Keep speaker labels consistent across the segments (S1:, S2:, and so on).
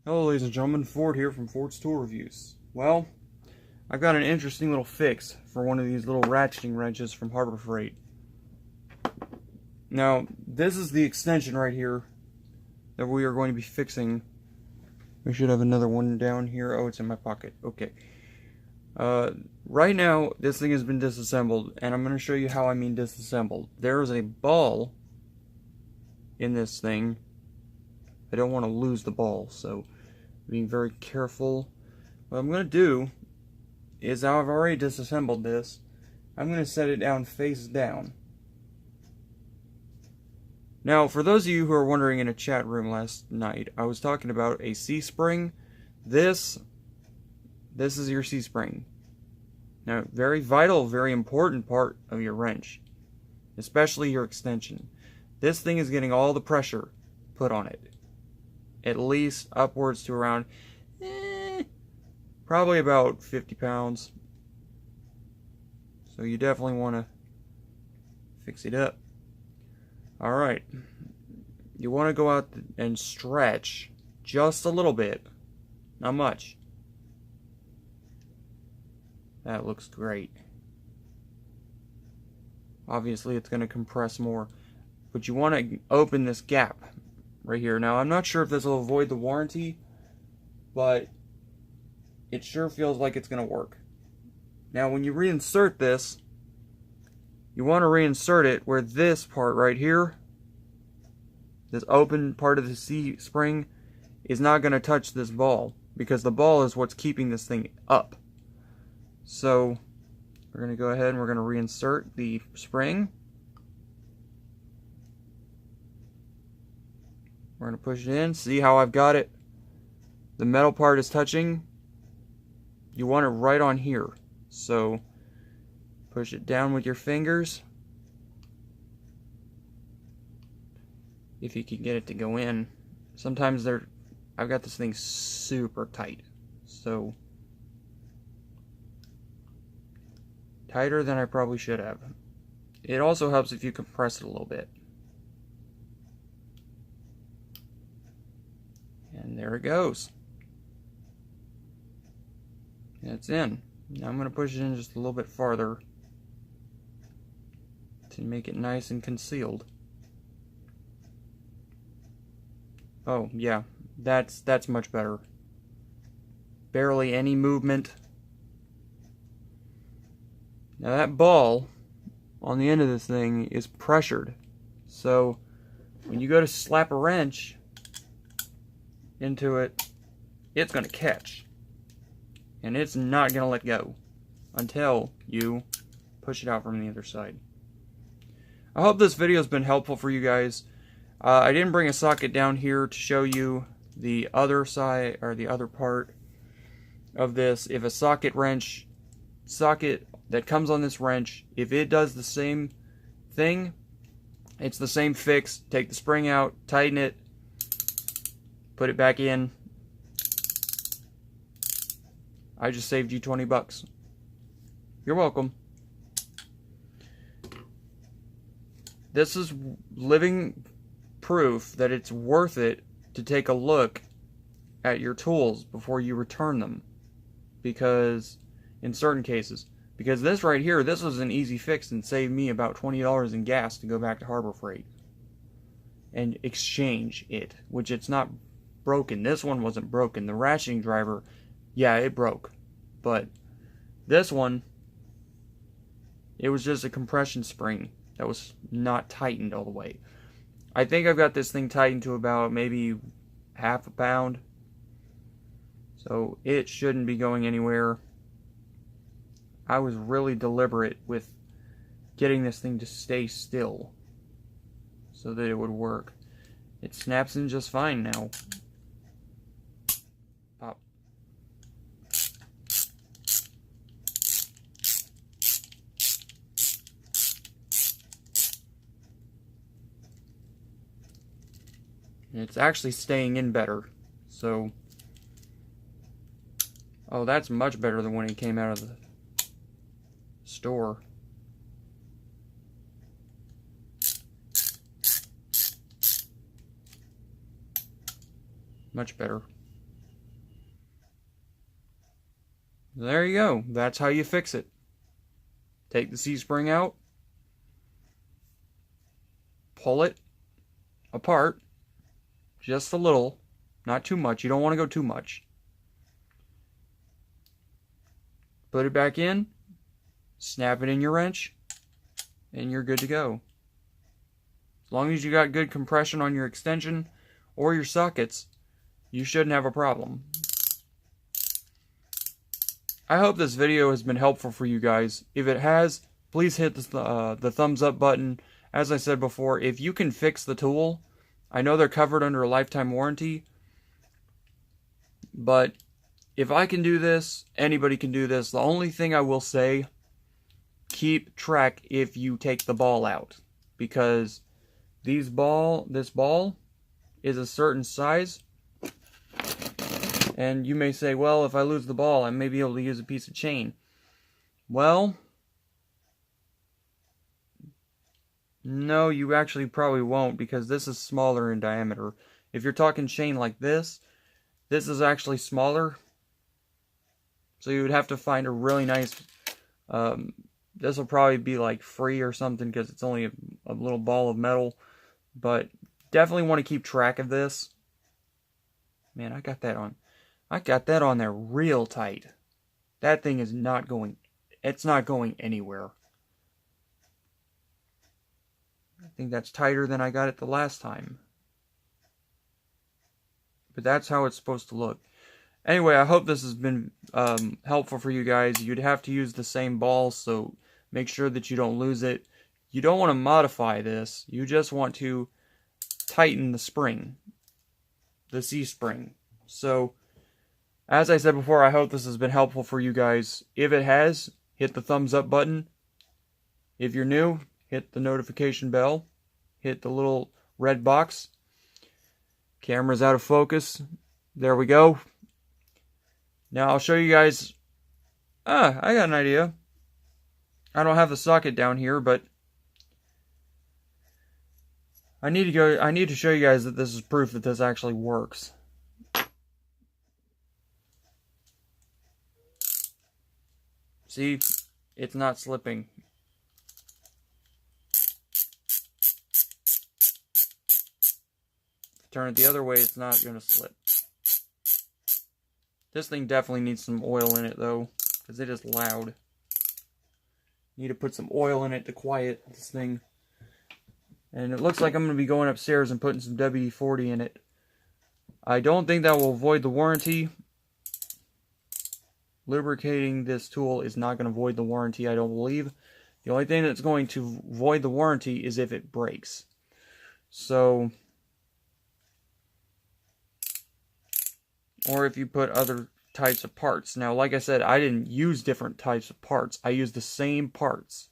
S1: Hello ladies and gentlemen, Ford here from Ford's Tool Reviews. Well, I've got an interesting little fix for one of these little ratcheting wrenches from Harbor Freight. Now, this is the extension right here that we are going to be fixing. We should have another one down here. Oh, it's in my pocket. Okay. Right now, this thing has been disassembled, and I'm going to show you how I mean disassembled. There is a ball in this thing. I don't want to lose the ball, so being very careful. What I'm going to do is, now I've already disassembled this, I'm going to set it down face down. Now, for those of you who are wondering in a chat room last night, I was talking about a C-spring. This is your C-spring. Now, very vital, very important part of your wrench, especially your extension. This thing is getting all the pressure put on it. At least upwards to around, probably about 50 pounds. So you definitely want to fix it up. Alright, you want to go out and stretch just a little bit, not much. That looks great. Obviously it's going to compress more, but you want to open this gap right here. Now I'm not sure if this will avoid the warranty, but it sure feels like it's going to work. Now when you reinsert this, you want to reinsert it where this part right here, this open part of the C-spring, is not going to touch this ball, because the ball is what's keeping this thing up. So we're going to go ahead and we're going to reinsert the spring. We're going to push it in. See how I've got it? The metal part is touching. You want it right on here. So push it down with your fingers. If you can get it to go in. Sometimes I've got this thing super tight. So tighter than I probably should have. It also helps if you compress it a little bit. And there it goes. And it's in. Now I'm going to push it in just a little bit farther to make it nice and concealed. Oh yeah, that's much better. Barely any movement. Now that ball on the end of this thing is pressured, so when you go to slap a wrench into it, it's going to catch, and it's not going to let go until you push it out from the other side. I hope this video has been helpful for you guys. I didn't bring a socket down here to show you the other side, or the other part of this. If a socket that comes on this wrench, if it does the same thing, it's the same fix. Take the spring out, tighten it, put it back in. I just saved you 20 bucks. You're welcome. This is living proof that it's worth it to take a look at your tools before you return them. Because, in certain cases, because this right here, this was an easy fix and saved me about $20 in gas to go back to Harbor Freight and exchange it, which it's not broken. This one wasn't broken. The ratcheting driver, yeah, it broke. But this one, it was just a compression spring that was not tightened all the way. I think I've got this thing tightened to about maybe half a pound. So it shouldn't be going anywhere. I was really deliberate with getting this thing to stay still so that it would work. It snaps in just fine now. Pop. And it's actually staying in better. So, oh, that's much better than when it came out of the store. Much better. There you go. That's how you fix it. Take the C-spring out. Pull it apart. Just a little. Not too much. You don't want to go too much. Put it back in. Snap it in your wrench. And you're good to go. As long as you got good compression on your extension or your sockets, you shouldn't have a problem. I hope this video has been helpful for you guys. If it has, please hit the thumbs up button. As I said before, if you can fix the tool, I know they're covered under a lifetime warranty, but if I can do this, anybody can do this. The only thing I will say, keep track if you take the ball out, because this ball is a certain size, and you may say, well, if I lose the ball, I may be able to use a piece of chain. Well, no, you actually probably won't, because this is smaller in diameter. If you're talking chain like this is actually smaller, so you would have to find a really nice, this will probably be like free or something, because it's only a little ball of metal. But definitely want to keep track of this. Man, I got that on there real tight. That thing is not going, it's not going anywhere. I think that's tighter than I got it the last time. But that's how it's supposed to look. Anyway, I hope this has been helpful for you guys. You'd have to use the same ball, so make sure that you don't lose it. You don't want to modify this. You just want to tighten the spring, the C-spring. So, as I said before, I hope this has been helpful for you guys. If it has, hit the thumbs up button. If you're new, hit the notification bell. Hit the little red box. Camera's out of focus. There we go. Now I'll show you guys. I got an idea. I don't have the socket down here, but I need to show you guys that this is proof that this actually works. See, it's not slipping. Turn it the other way, it's not going to slip. This thing definitely needs some oil in it though, because it is loud. Need to put some oil in it to quiet this thing. And it looks like I'm going to be going upstairs and putting some WD-40 in it. I don't think that will void the warranty. Lubricating this tool is not going to void the warranty, I don't believe. The only thing that's going to void the warranty is if it breaks. So, or if you put other types of parts. Now, like I said, I didn't use different types of parts. I used the same parts.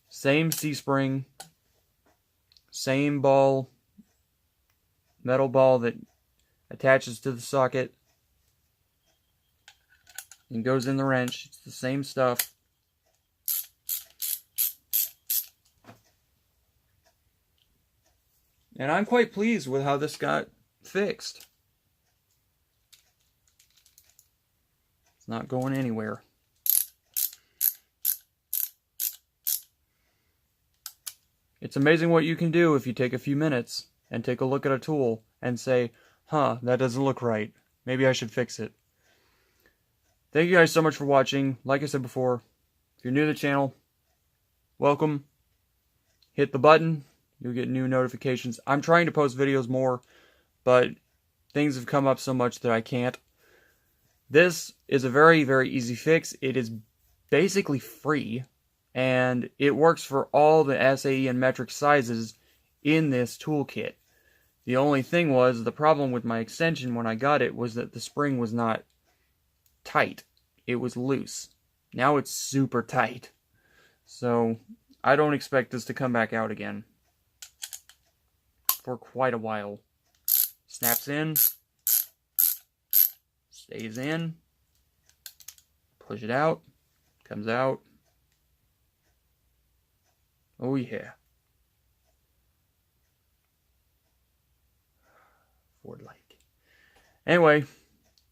S1: Same C-spring. Same ball. Metal ball that attaches to the socket and goes in the wrench. It's the same stuff. And I'm quite pleased with how this got fixed. It's not going anywhere. It's amazing what you can do if you take a few minutes and take a look at a tool and say, huh, that doesn't look right. Maybe I should fix it. Thank you guys so much for watching. Like I said before, if you're new to the channel, welcome. Hit the button. You'll get new notifications. I'm trying to post videos more, but things have come up so much that I can't. This is a very, very easy fix. It is basically free, and it works for all the SAE and metric sizes in this toolkit. The only thing was, the problem with my extension when I got it was that the spring was not tight. It was loose. Now it's super tight. So, I don't expect this to come back out again for quite a while. Snaps in. Stays in. Push it out. Comes out. Oh yeah. Ford like. Anyway,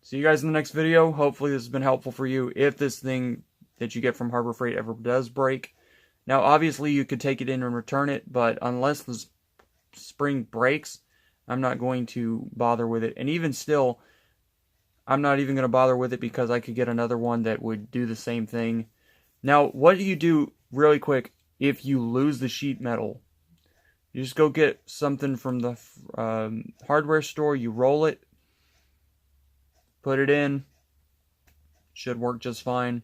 S1: See you guys in the next video. Hopefully this has been helpful for you if this thing that you get from Harbor Freight ever does break. Now, obviously, you could take it in and return it, but unless the spring breaks, I'm not going to bother with it. And even still, I'm not even going to bother with it because I could get another one that would do the same thing. Now, what do you do, really quick, if you lose the sheet metal? You just go get something from the hardware store, you roll it, put it in, should work just fine.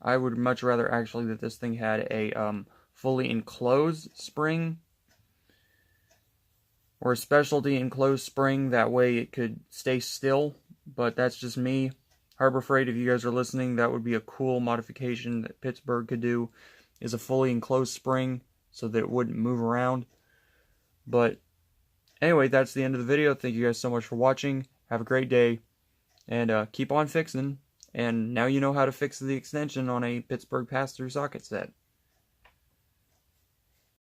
S1: I would much rather actually that this thing had a fully enclosed spring or a specialty enclosed spring. That way it could stay still, but that's just me. Harbor Freight, if you guys are listening, that would be a cool modification that Pittsburgh could do, is a fully enclosed spring so that it wouldn't move around. But anyway, that's the end of the video. Thank you guys so much for watching. Have a great day, and keep on fixing. And now you know how to fix the extension on a Pittsburgh Passthrough socket set.